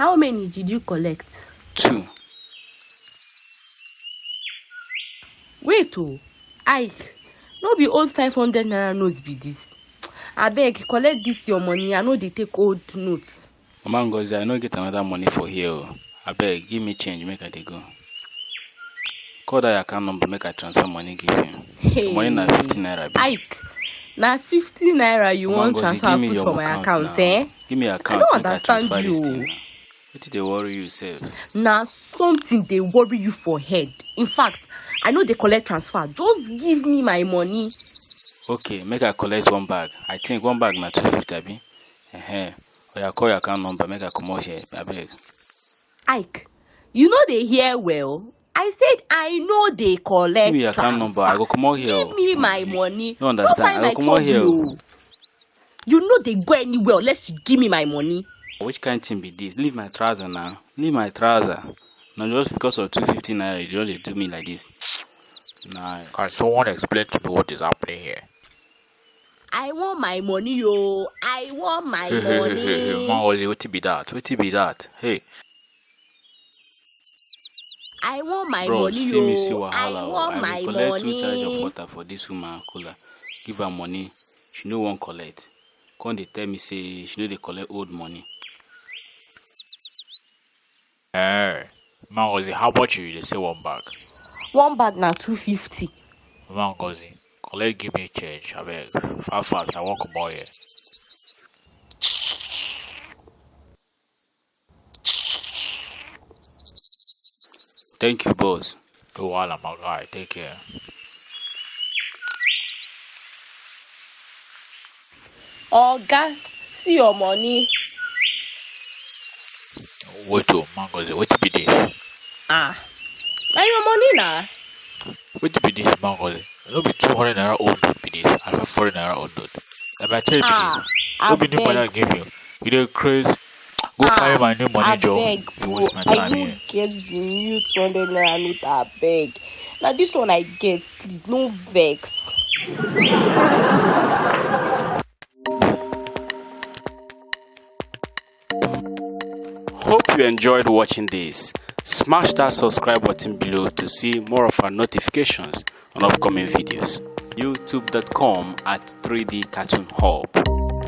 How many did you collect? 2. Wait, Iyke, no be old 500 naira notes be this. Abeg, collect this your money. I know they take old notes. Mama Ngozi, I no get another money for here. Abeg, give me change, make I dey go. Call that account number, make I transfer money, give him. Hey, money na 50 naira. Iyke, na 50 naira you want transfer put for my account, eh? Give me account, I don't make understand I transfer this you. thing. What they worry you, sef? Na something they worry you for head. In fact, I know they collect transfer. Just give me my money. Okay, make I collect one bag. I think one bag na 250, abi? Oya, call your account number, make I come out here, abeg. Iyke, you know they hear well. I said I know they collect Give me your account number, I go come out here. Give me my money. You understand? I go come out here. You know they go anywhere unless you give me my money. Which kind of thing be this? Leave my trouser now. Leave my trouser. Now just because of 250 naira, you really do me like this. Nah. Can someone explain to me what is happening here? I want my money, yo. I want my money. Man, what be that? What be that? Hey. I want my Bro, money, see me see yo. wahala. I want my will collect money. 2 sides of water for this woman cooler. Give her money. She no one collect. Come they tell me say she know they collect old money. Man, Ngozi, how much you dey say one bag? One bag na 250. Man, Ngozi, collect give me change, abeg. Fast, I want come out here. Thank you, boss. No wahala, my guy. Take care. Oga, see your money. Wait, man, Ngozi, what be this? Na your money na. What be this, man, Ngozi? No be 200 naira old note be this. I have 40 naira old note. I tell you this. No be new money I give you. You dey crazy. Go find my new money, Joe. You waste my time here. I don't get the new 200 naira note, abeg. Now this one I get, please, no vex. Hope you enjoyed watching this. Smash that subscribe button below to see more of our notifications on upcoming videos. youtube.com/3D Cartoon Hub.